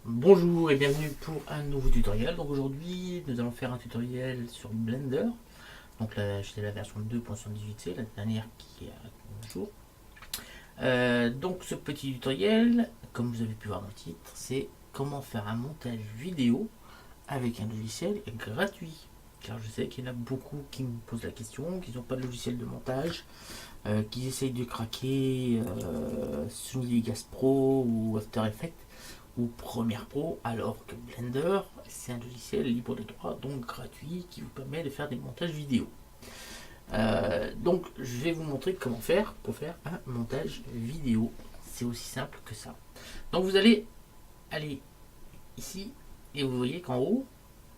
Bonjour et bienvenue pour un nouveau tutoriel. Donc aujourd'hui nous allons faire un tutoriel sur Blender. Donc là c'est la version 2.78C, la dernière qui est à jour. Donc ce petit tutoriel, comme vous avez pu voir dans le titre, c'est comment faire un montage vidéo avec un logiciel gratuit. Car je sais qu'il y en a beaucoup qui me posent la question, qui n'ont pas de logiciel de montage, qui essayent de craquer Sony Vegas Pro ou After Effects ou Premiere Pro, alors que Blender c'est un logiciel libre de droit, donc gratuit, qui vous permet de faire des montages vidéo. Donc je vais vous montrer comment faire pour faire un montage vidéo. C'est aussi simple que ça. Donc vous allez aller ici et vous voyez qu'en haut,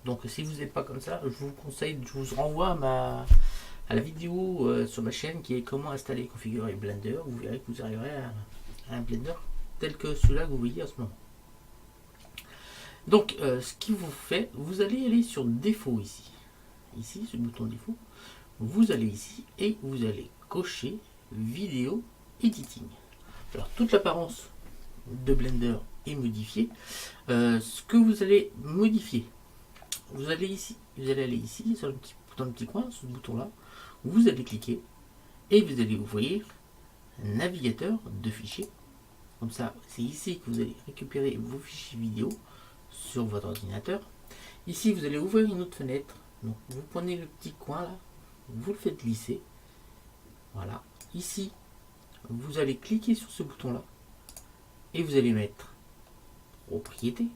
donc si vous n'êtes pas comme ça, je vous conseille, je vous renvoie à la vidéo sur ma chaîne qui est comment installer et configurer Blender. Vous verrez que vous arriverez à un Blender tel que celui-là que vous voyez à ce moment. Donc ce qui vous fait, vous allez aller sur défaut ici ce bouton défaut, vous allez ici et vous allez cocher vidéo editing. Alors toute l'apparence de Blender est modifiée. Ce que vous allez modifier, vous allez aller ici dans le petit coin, ce bouton là, vous allez cliquer et vous allez ouvrir navigateur de fichiers. Comme ça, c'est ici que vous allez récupérer vos fichiers vidéo sur votre ordinateur. Ici, vous allez ouvrir une autre fenêtre. Donc, vous prenez le petit coin là, vous le faites glisser. Voilà. Ici, vous allez cliquer sur ce bouton là et vous allez mettre propriétés.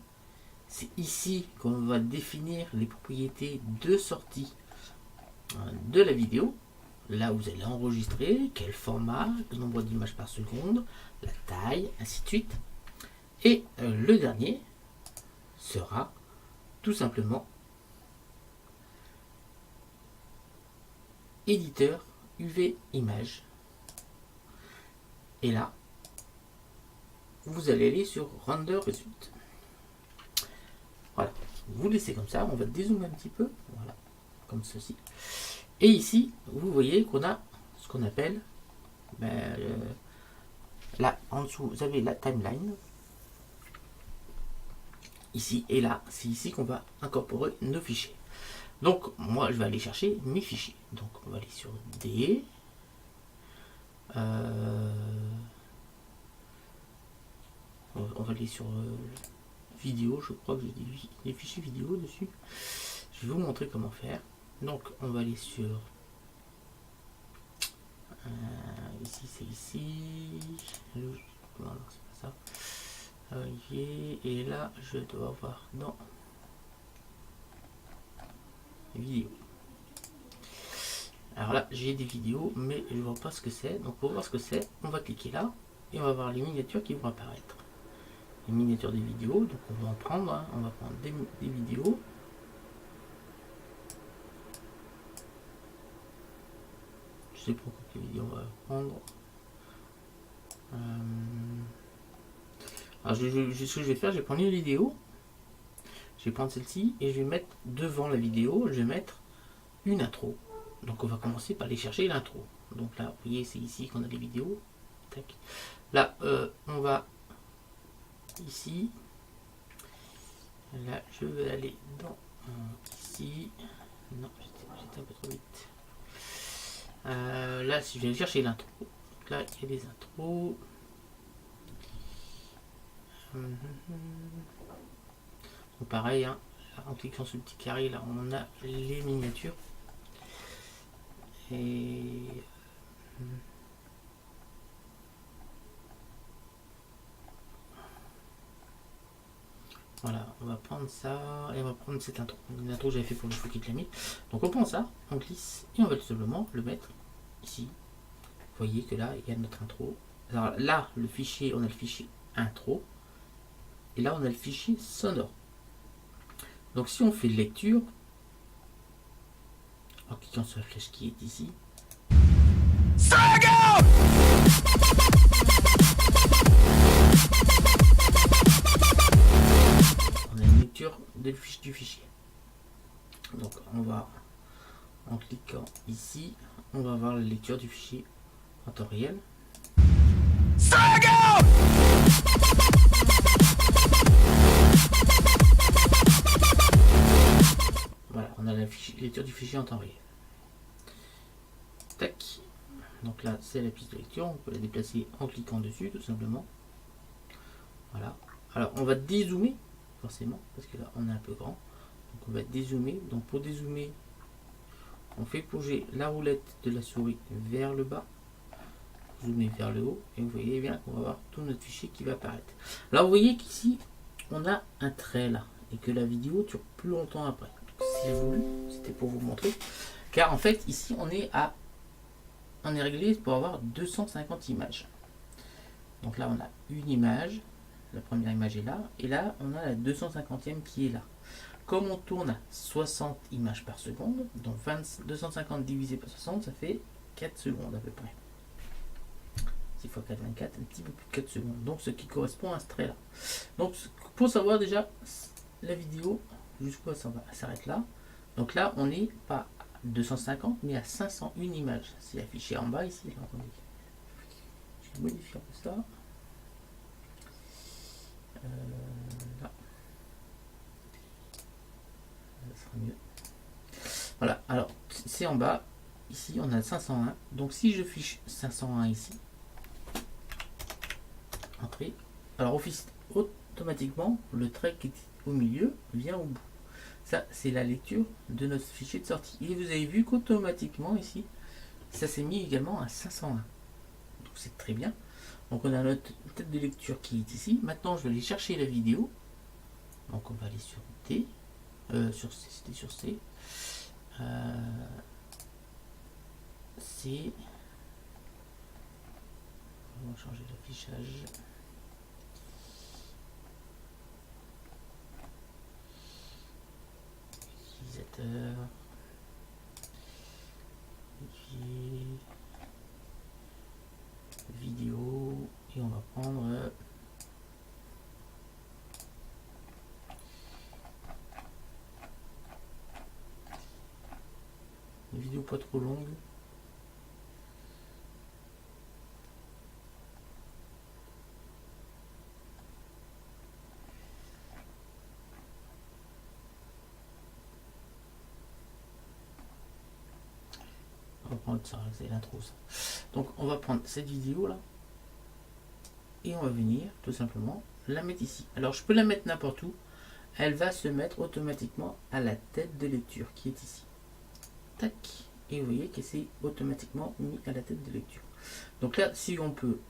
C'est ici qu'on va définir les propriétés de sortie de la vidéo. Là, vous allez enregistrer, quel format, le nombre d'images par seconde, la taille, ainsi de suite. Et le dernier sera tout simplement éditeur UV image. Et là, vous allez aller sur Render Result. Voilà, vous laissez comme ça, on va dézoomer un petit peu, voilà, comme ceci. Et ici, vous voyez qu'on a ce qu'on appelle, là en dessous, vous avez la timeline. Ici et là, c'est ici qu'on va incorporer nos fichiers. Donc, moi, je vais aller chercher mes fichiers. Donc, on va aller sur D. On va aller sur vidéo. Je crois que j'ai des fichiers vidéo dessus. Je vais vous montrer comment faire. Donc, on va aller sur ici, c'est ici. Non, c'est pas ça. Et là, je dois avoir dans vidéo. Alors là, j'ai des vidéos, mais je vois pas ce que c'est. Donc pour voir ce que c'est, on va cliquer là et on va voir les miniatures qui vont apparaître. Les miniatures des vidéos, donc on va en prendre, hein. On va prendre des vidéos. Je sais pas quelle vidéo on va prendre. Alors ce que je vais faire, je vais prendre une vidéo, je vais prendre celle-ci et je vais mettre devant la vidéo, je vais mettre une intro. Donc on va commencer par aller chercher l'intro. Donc là, vous voyez, c'est ici qu'on a les vidéos. Tac. Là, on va ici. Là, je vais aller dans ici. Non, j'étais un peu trop vite. Là, si je vais chercher l'intro. Donc là, il y a des intros. Donc pareil, hein, en cliquant sur le petit carré, là on a les miniatures. Et voilà, on va prendre ça et on va prendre cette intro. Une intro que j'avais fait pour le fou qui te l'a mis. Donc on prend ça, on glisse et on va tout simplement le mettre ici. Vous voyez que là il y a notre intro. Alors là, le fichier, on a le fichier intro. Et là, on a le fichier sonore. Donc, si on fait lecture, en cliquant sur la flèche qui est ici, on a une lecture du fichier. Donc, on va, en cliquant ici, on va avoir la lecture du fichier en temps réel. lecture du fichier en temps réel. Tac. Donc là, c'est la piste de lecture. On peut la déplacer en cliquant dessus, tout simplement. Voilà. Alors, on va dézoomer, forcément, parce que là, on est un peu grand. Donc, on va dézoomer. Donc, pour dézoomer, on fait bouger la roulette de la souris vers le bas. Zoomer vers le haut. Et vous voyez bien qu'on va avoir tout notre fichier qui va apparaître. Là, vous voyez qu'ici, on a un trait là. Et que la vidéo dure plus longtemps après. Donc, si j'ai voulu, c'était pour vous montrer. Car en fait, ici, on est réglé pour avoir 250 images. Donc là, on a une image. La première image est là. Et là, on a la 250e qui est là. Comme on tourne à 60 images par seconde, donc 250 divisé par 60, ça fait 4 secondes à peu près. 6 x 4, 24, un petit peu plus de 4 secondes. Donc ce qui correspond à ce trait là. Donc pour savoir déjà la vidéo, jusqu'où ça s'arrête là. Donc là, on n'est pas à 250, mais à 501 images. C'est affiché en bas ici. Là, attendez. Je vais modifier un peu ça. Là. Ça sera mieux. Voilà, alors c'est en bas. Ici, on a 501. Donc si je fiche 501 ici, entrée, alors automatiquement, le trait qui est au milieu vient au bout. Ça, c'est la lecture de notre fichier de sortie. Et vous avez vu qu'automatiquement, ici, ça s'est mis également à 501. Donc, c'est très bien. Donc, on a notre tête de lecture qui est ici. Maintenant, je vais aller chercher la vidéo. Donc, on va aller sur D. Sur C, c'était sur C. C. On va changer l'affichage. Utilisateur. Vidéo. Et on va prendre une vidéo pas trop longue. On va prendre ça, c'est l'intro ça. Donc on va prendre cette vidéo là et on va venir tout simplement la mettre ici. Alors je peux la mettre n'importe où. Elle va se mettre automatiquement à la tête de lecture qui est ici. Tac. Et vous voyez que c'est automatiquement mis à la tête de lecture. Donc là, si on peut,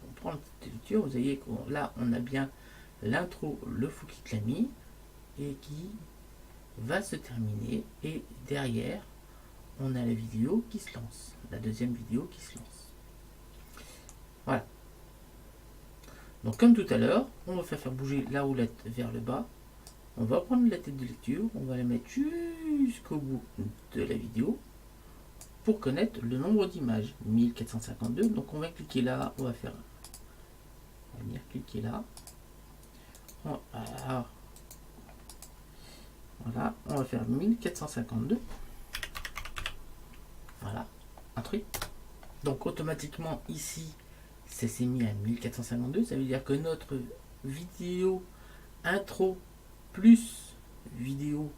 on prend la tête de lecture, vous voyez que là, on a bien l'intro, le fou qui clamit et qui va se terminer. Et derrière, on a la vidéo qui se lance. La deuxième vidéo qui se lance. Voilà. Donc comme tout à l'heure, on va faire bouger la roulette vers le bas. On va prendre la tête de lecture, on va la mettre jusqu'au bout de la vidéo pour connaître le nombre d'images, 1452. Donc on va cliquer là, on va venir cliquer là. Voilà, on va faire 1452. Voilà, entrée. Donc automatiquement ici, ça s'est mis à 1452. Ça veut dire que notre vidéo intro plus vidéo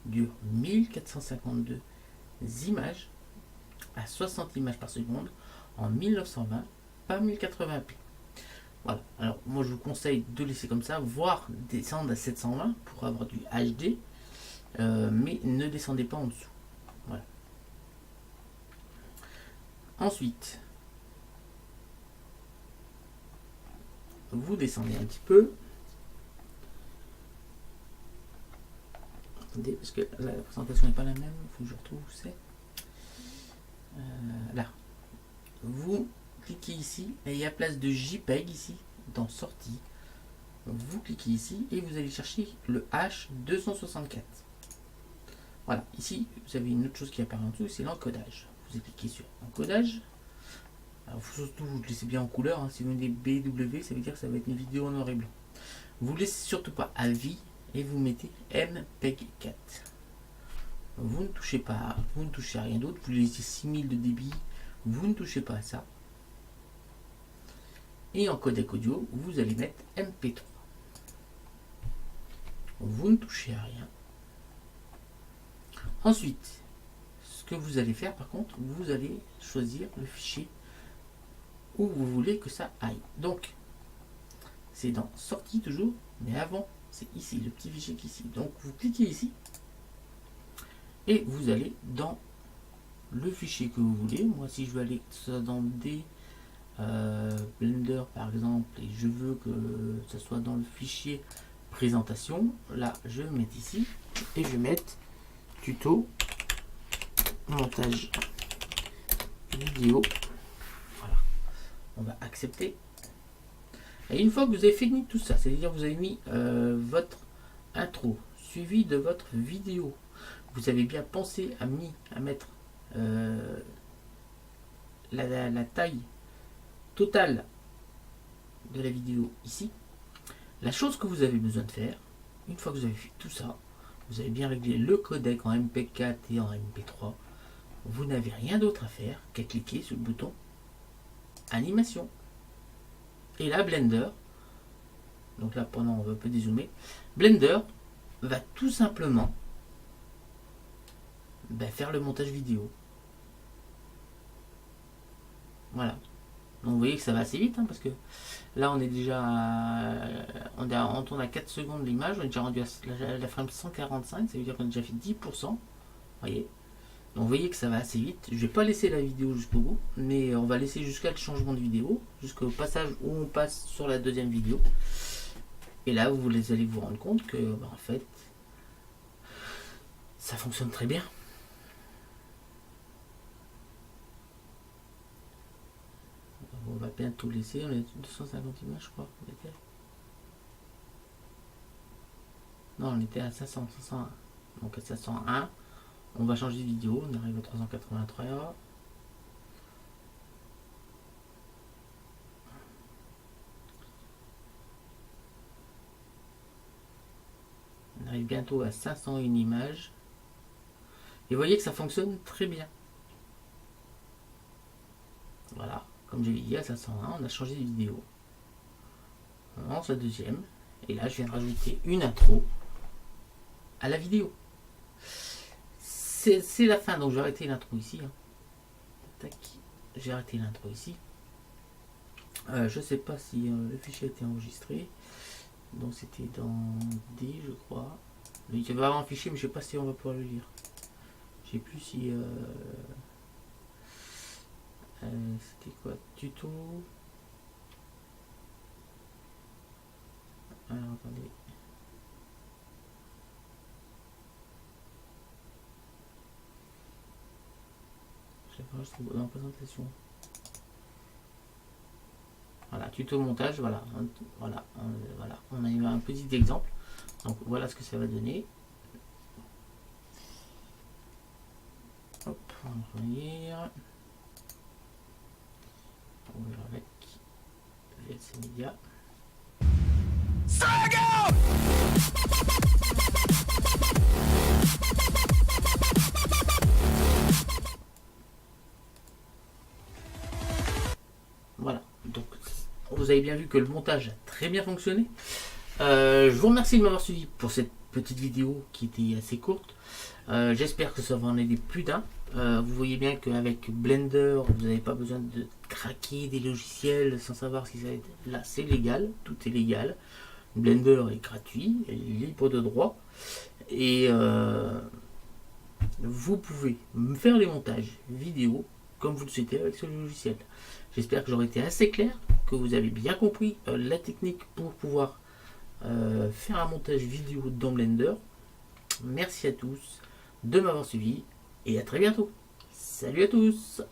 dure 1452 images à 60 images par seconde en 1920, pas 1080p. Voilà, alors moi je vous conseille de laisser comme ça, voire descendre à 720 pour avoir du HD, mais ne descendez pas en dessous. Voilà. Ensuite, vous descendez un petit peu. Attendez, parce que là, la présentation n'est pas la même, il faut que je retrouve où c'est. Là. Vous cliquez ici, et il y a place de JPEG ici, dans sortie. Vous cliquez ici, et vous allez chercher le H264. Voilà, ici, vous avez une autre chose qui apparaît en dessous, c'est l'encodage. Vous cliquez sur encodage. Alors, surtout, vous le laissez bien en couleur. Hein. Si vous mettez BW, ça veut dire que ça va être une vidéo en noir et blanc. Vous ne laissez surtout pas à vie et vous mettez MPEG-4. Vous ne touchez pas, vous ne touchez à rien d'autre. Vous laissez 6000 de débit, vous ne touchez pas à ça. Et en codec audio, vous allez mettre MP3. Vous ne touchez à rien. Ensuite, ce que vous allez faire par contre, vous allez choisir le fichier où vous voulez que ça aille. Donc, c'est dans sortie toujours, mais avant, c'est ici, le petit fichier qui est ici. Donc, vous cliquez ici et vous allez dans le fichier que vous voulez. Moi, si je veux aller dans des Blender par exemple, et je veux que ça soit dans le fichier présentation, là, je vais mettre ici et je vais mettre tuto montage vidéo. Voilà, on va accepter. Et une fois que vous avez fini tout ça, c'est-à-dire vous avez mis votre intro suivi de votre vidéo, vous avez bien pensé à mettre la taille totale de la vidéo ici. La chose que vous avez besoin de faire, une fois que vous avez fait tout ça, vous avez bien réglé le codec en MP4 et en MP3, vous n'avez rien d'autre à faire qu'à cliquer sur le bouton animation. Et là, Blender, donc là pendant on va un peu dézoomer, Blender va tout simplement faire le montage vidéo. Voilà. Donc vous voyez que ça va assez vite, hein, parce que là on est déjà on tourne à 4 secondes l'image, on est déjà rendu à la frame 145, ça veut dire qu'on a déjà fait 10%. Voyez. Donc vous voyez que ça va assez vite. Je vais pas laisser la vidéo jusqu'au bout, mais on va laisser jusqu'à le changement de vidéo, jusqu'au passage où on passe sur la deuxième vidéo. Et là vous allez vous rendre compte que en fait ça fonctionne très bien. On va bientôt laisser, on est à 250 images je crois. Non, on était à 501. Donc à 501, on va changer de vidéo, on arrive à 383. On arrive bientôt à 501 images. Et vous voyez que ça fonctionne très bien. Voilà, comme je l'ai dit, à 501, on a changé de vidéo. On lance la deuxième. Et là, je viens de rajouter une intro à la vidéo. C'est la fin, donc je vais arrêter l'intro ici. Hein. Tac, j'ai arrêté l'intro ici. Je sais pas si le fichier a été enregistré. Donc c'était dans D, je crois. Il va y avoir un fichier, mais je sais pas si on va pouvoir le lire. Je sais plus si c'était quoi, tuto. Alors attendez. Je l'ai pas dans la présentation. Voilà, tuto montage, voilà, voilà, on a eu un petit exemple. Donc voilà ce que ça va donner. Hop, on va revenir. On va avec VLC Media. Voilà, donc vous avez bien vu que le montage a très bien fonctionné. Je vous remercie de m'avoir suivi pour cette petite vidéo qui était assez courte. J'espère que ça va en aider plus d'un. Vous voyez bien qu'avec Blender, vous n'avez pas besoin de craquer des logiciels sans savoir si ça va être. Là, c'est légal, tout est légal. Blender est gratuit, libre de droit. Et vous pouvez faire les montages vidéo comme vous le souhaitez avec ce logiciel. J'espère que j'aurai été assez clair, que vous avez bien compris la technique pour pouvoir faire un montage vidéo dans Blender. Merci à tous de m'avoir suivi et à très bientôt. Salut à tous!